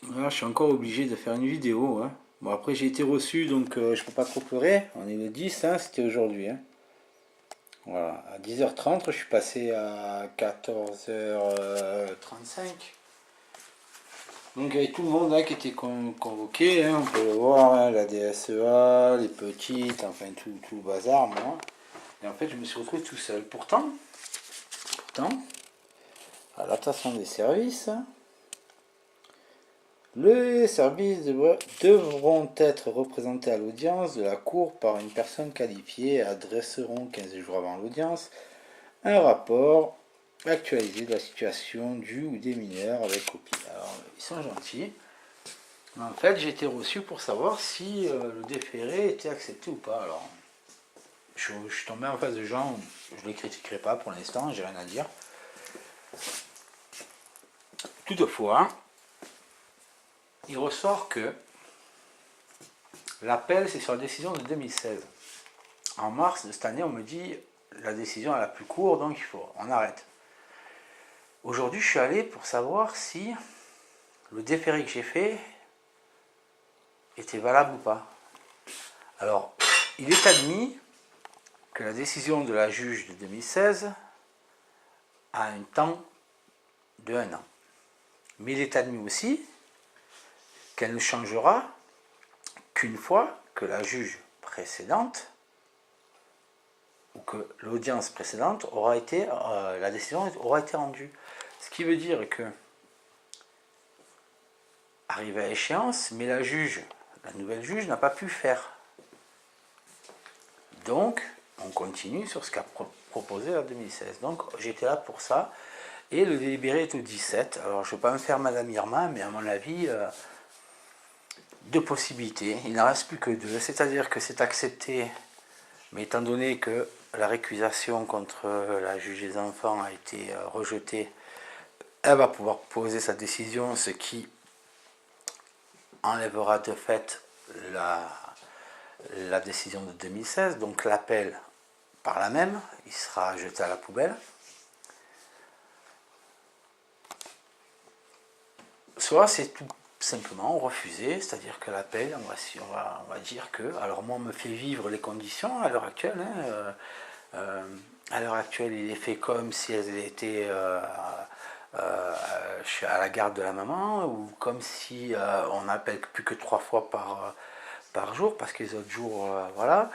Voilà, je suis encore obligé de faire une vidéo, hein. Bon, après j'ai été reçu, donc je peux pas trop pleurer. On est le 10, hein, c'était aujourd'hui, hein. Voilà, à 10h30, je suis passé à 14h35. Donc il y avait tout le monde hein, qui était convoqué, hein, on peut le voir, hein, la DSEA, les petites, enfin tout le bazar, moi. Et en fait, je me suis retrouvé tout seul. Pourtant, à l'attention des services, les services devront être représentés à l'audience de la Cour par une personne qualifiée et adresseront 15 jours avant l'audience un rapport actualisé de la situation du ou des mineurs avec copie. Alors, ils sont gentils. Mais en fait, j'ai été reçu pour savoir si le déféré était accepté ou pas. Alors, je suis tombé en face de gens, je ne les critiquerai pas pour l'instant, j'ai rien à dire. Toutefois, il ressort que l'appel, c'est sur la décision de 2016. En mars de cette année, on me dit la décision est la plus courte, donc on arrête. Aujourd'hui, je suis allé pour savoir si le déféré que j'ai fait était valable ou pas. Alors, il est admis que la décision de la juge de 2016 a un temps de 1 an. Mais il est admis aussi qu'elle ne changera qu'une fois que la juge précédente ou que l'audience précédente aura été, la décision aura été rendue. Ce qui veut dire que, arrivé à échéance, mais la nouvelle juge n'a pas pu faire. Donc, on continue sur ce qu'a proposé la 2016. Donc, j'étais là pour ça. Et le délibéré est au 17. Alors, je ne vais pas me faire Madame Irma, mais à mon avis, deux possibilités. Il n'en reste plus que deux. C'est-à-dire que c'est accepté, mais étant donné que la récusation contre la juge des enfants a été rejetée, elle va pouvoir poser sa décision, ce qui enlèvera de fait la décision de 2016. Donc l'appel, par là même, il sera jeté à la poubelle. Soit c'est tout simplement refusé, c'est-à-dire que l'appel, on va dire que, alors moi on me fait vivre les conditions à l'heure actuelle, hein, à l'heure actuelle il est fait comme si elles étaient à la garde de la maman, ou comme si on n'appelle plus que 3 fois par jour, parce que les autres jours, voilà.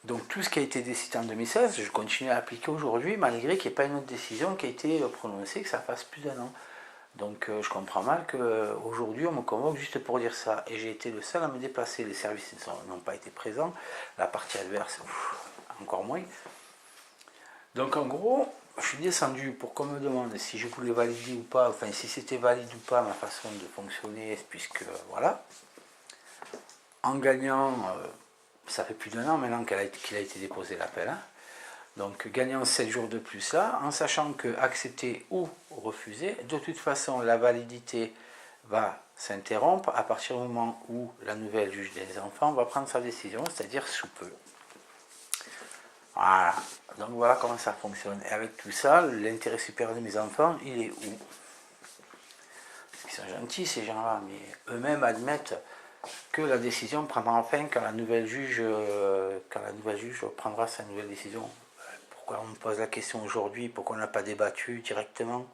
Donc tout ce qui a été décidé en 2016, je continue à appliquer aujourd'hui, malgré qu'il n'y ait pas une autre décision qui a été prononcée, que ça fasse plus d'1 an. Donc je comprends mal qu'aujourd'hui on me convoque juste pour dire ça. Et j'ai été le seul à me déplacer. Les services n'ont pas été présents. La partie adverse, encore moins. Donc en gros, je suis descendu pour qu'on me demande si je voulais valider ou pas, enfin si c'était valide ou pas ma façon de fonctionner, puisque voilà. En gagnant, ça fait plus d'1 an maintenant qu'il a été déposé l'appel, hein. Donc gagnant 7 jours de plus là, en sachant que accepter ou refuser, de toute façon la validité va s'interrompre à partir du moment où la nouvelle juge des enfants va prendre sa décision, c'est-à-dire sous peu. Voilà, donc voilà comment ça fonctionne. Et avec tout ça, l'intérêt supérieur de mes enfants, il est où? Ils sont gentils ces gens-là, mais eux-mêmes admettent que la décision prendra fin quand la nouvelle juge prendra sa nouvelle décision. Pourquoi on me pose la question aujourd'hui? Pourquoi on n'a pas débattu directement?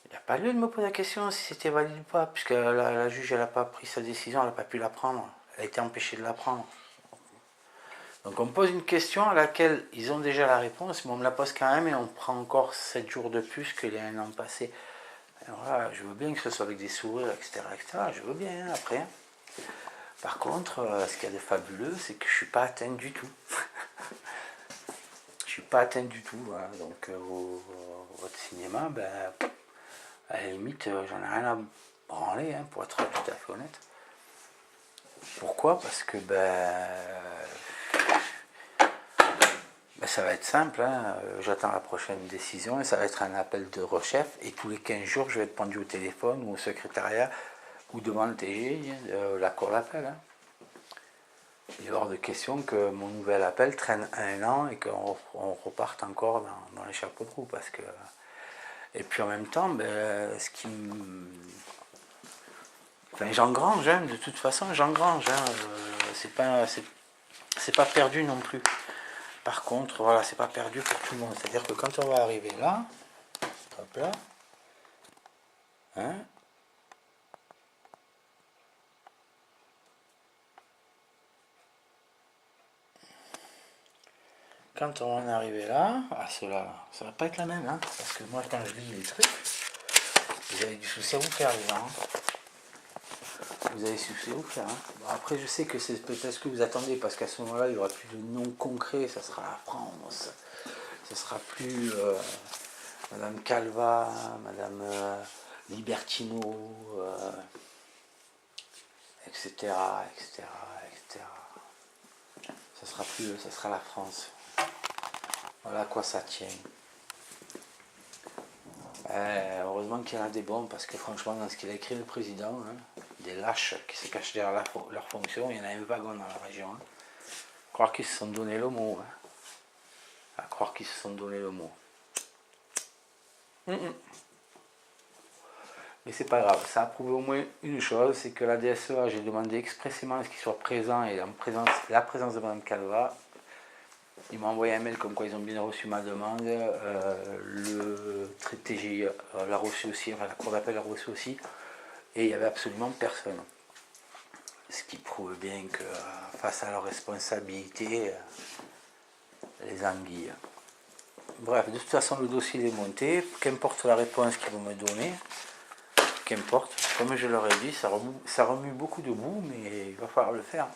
Il n'y a pas lieu de me poser la question si c'était valide ou pas, puisque la juge elle n'a pas pris sa décision, elle n'a pas pu la prendre. Elle a été empêchée de la prendre. Donc on me pose une question à laquelle ils ont déjà la réponse, mais on me la pose quand même et on prend encore 7 jours de plus qu'il y a 1 an passé. Alors là, je veux bien que ce soit avec des sourires, etc. etc. Je veux bien, hein, après. Par contre, ce qu'il y a de fabuleux, c'est que je ne suis pas atteint du tout. Je ne suis pas atteint du tout. Voilà. Donc votre cinéma, ben, à la limite, j'en ai rien à branler, hein, pour être tout à fait honnête. Pourquoi? Parce que ça va être simple, hein. J'attends la prochaine décision et ça va être un appel de rechef et tous les 15 jours je vais être pendu au téléphone ou au secrétariat ou devant le TG, la cour d'appel, hein. Il est hors de question que mon nouvel appel traîne 1 an et qu'on reparte encore dans les chapeaux de roue, parce que Et puis en même temps, ben, ce qui me... Enfin, j'engrange, hein, de toute façon, j'engrange. Hein, c'est pas perdu non plus. Par contre, voilà, c'est pas perdu pour tout le monde. C'est-à-dire que quand on va arriver là, hop là, hein, quand on va en arriver là, ah cela, ça va pas être la même, hein, parce que moi quand je lis les trucs, vous avez du souci à vous faire les gens. Hein. Vous avez souci à vous faire. Hein. Bon, après je sais que c'est peut-être ce que vous attendez, parce qu'à ce moment-là, il n'y aura plus de nom concret, ça sera la France, ça sera plus Madame Calva, Madame Libertino, etc., etc., etc. Ça sera plus, ça sera la France. Voilà à quoi ça tient. Heureusement qu'il y en a des bons, parce que franchement, dans ce qu'il a écrit le président, hein, des lâches qui se cachent derrière leur fonction, il y en a un wagon dans la région. Hein. Croire qu'ils se sont donné le mot. Hein. À croire qu'ils se sont donné le mot. Mais c'est pas grave, ça a prouvé au moins une chose, c'est que la DSEA, j'ai demandé expressément à ce qu'il soit présent, et la présence de Mme Calva. Ils m'ont envoyé un mail comme quoi ils ont bien reçu ma demande. Le TGI l'a reçu aussi, enfin la cour d'appel l'a reçu aussi. Et il n'y avait absolument personne. Ce qui prouve bien que face à leur responsabilité, les anguilles. Bref, de toute façon le dossier est monté, qu'importe la réponse qu'ils vont me donner, qu'importe, comme je leur ai dit, ça remue beaucoup de boue, mais il va falloir le faire.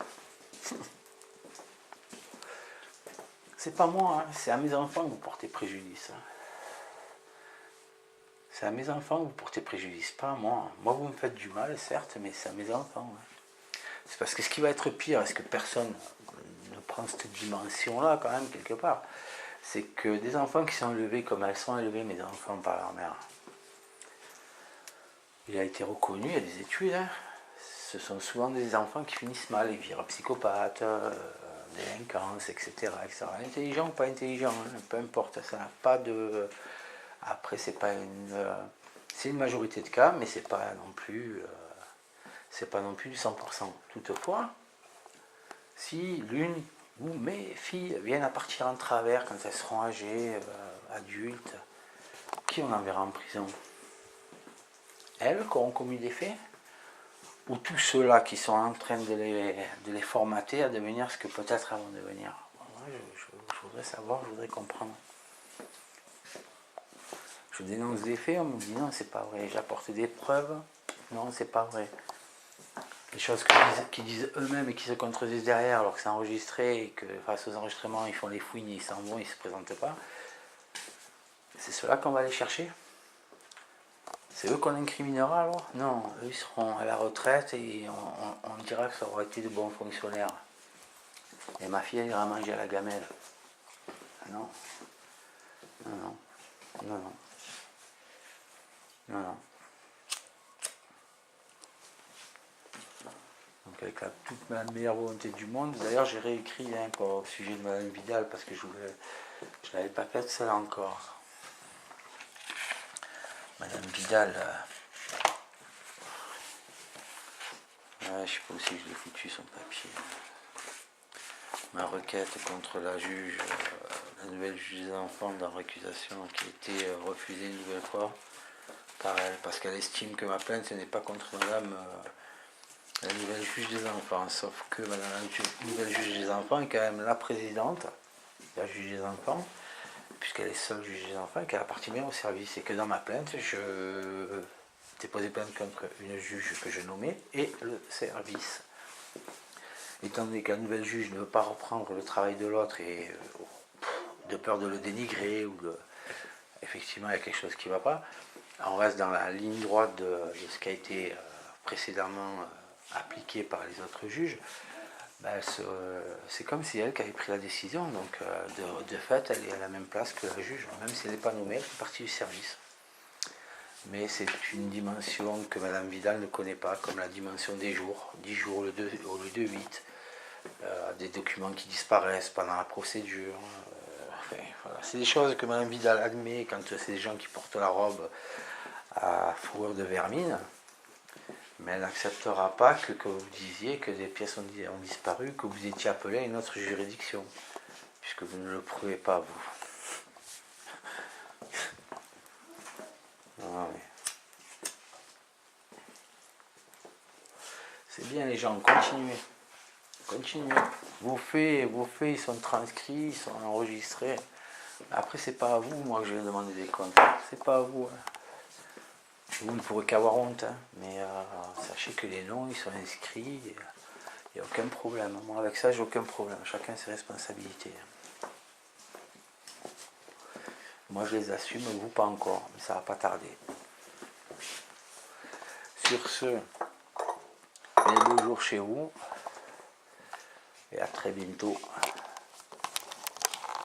C'est pas moi, hein, c'est à mes enfants que vous portez préjudice. Hein. C'est à mes enfants que vous portez préjudice, pas à moi. Moi, vous me faites du mal, certes, mais c'est à mes enfants. Hein. C'est parce que ce qui va être pire, est-ce que personne ne prend cette dimension-là, quand même, quelque part, c'est que des enfants qui sont élevés comme elles sont élevées, mes enfants, par leur mère. Il a été reconnu, il y a des études, hein. Ce sont souvent des enfants qui finissent mal, ils virent psychopathes, délinquance, etc., etc. Intelligent ou pas intelligent, hein, peu importe, ça n'a pas de... Après, c'est pas une... c'est une majorité de cas, mais c'est pas non plus... c'est pas non plus du 100%. Toutefois, si l'une ou mes filles viennent à partir en travers quand elles seront âgées, adultes, qui on enverra en prison? Elles qui auront commis des faits? Ou tous ceux-là qui sont en train de les formater à devenir ce que peut-être elles vont devenir? Moi, je voudrais savoir, je voudrais comprendre. Je dénonce des faits, on me dit non, c'est pas vrai. J'apporte des preuves, non, c'est pas vrai. Des choses qu'ils disent eux-mêmes et qui se contredisent derrière alors que c'est enregistré et que face aux enregistrements, ils font les fouines, ils s'en vont, ils se présentent pas. C'est ceux-là qu'on va aller chercher? C'est eux qu'on incriminera alors? Non, eux ils seront à la retraite et on dira que ça aura été de bons fonctionnaires. Et ma fille elle ira manger à la gamelle. Ah non. Non, non. Non, non. Non, non. Donc avec toute ma meilleure volonté du monde, d'ailleurs j'ai réécrit hein, au sujet de Madame Vidal parce que je n'avais pas fait ça encore. Madame Vidal, je ne sais pas si je l'ai foutu son papier. Ma requête contre la juge, la nouvelle juge des enfants dans récusation qui a été refusée une nouvelle fois par elle parce qu'elle estime que ma plainte n'est pas contre madame la nouvelle juge des enfants, sauf que madame la nouvelle juge des enfants est quand même la présidente, la juge des enfants, puisqu'elle est seule juge des enfants et qu'elle appartient bien au service et que dans ma plainte, je déposais plainte contre une juge que je nommais et le service. Étant donné que la nouvelle juge ne veut pas reprendre le travail de l'autre et de peur de le dénigrer ou de... Effectivement, il y a quelque chose qui ne va pas. On reste dans la ligne droite de ce qui a été précédemment appliqué par les autres juges. Ben, c'est comme si elle qui avait pris la décision. Donc, de fait, elle est à la même place que la juge. Même si elle n'est pas nommée, elle fait partie du service. Mais c'est une dimension que Madame Vidal ne connaît pas, comme la dimension des jours. 10 jours au lieu de 8. Des documents qui disparaissent pendant la procédure. enfin, voilà. C'est des choses que Mme Vidal admet quand c'est des gens qui portent la robe à fourrure de vermine, mais elle n'acceptera pas que vous disiez que des pièces ont disparu, que vous étiez appelé à une autre juridiction, puisque vous ne le prouvez pas, vous. Ah, oui. C'est bien les gens, continuez. Continuez. Vos faits, ils sont transcrits, ils sont enregistrés. Après, c'est pas à vous, moi, que je vais demander des comptes. C'est pas à vous. Hein. Vous ne pourrez qu'avoir honte, hein. Mais sachez que les noms, ils sont inscrits. Il n'y a aucun problème. Moi, avec ça, j'ai aucun problème. Chacun ses responsabilités. Moi, je les assume, vous pas encore. Mais ça va pas tarder. Sur ce, les beaux jours chez vous. Et à très bientôt.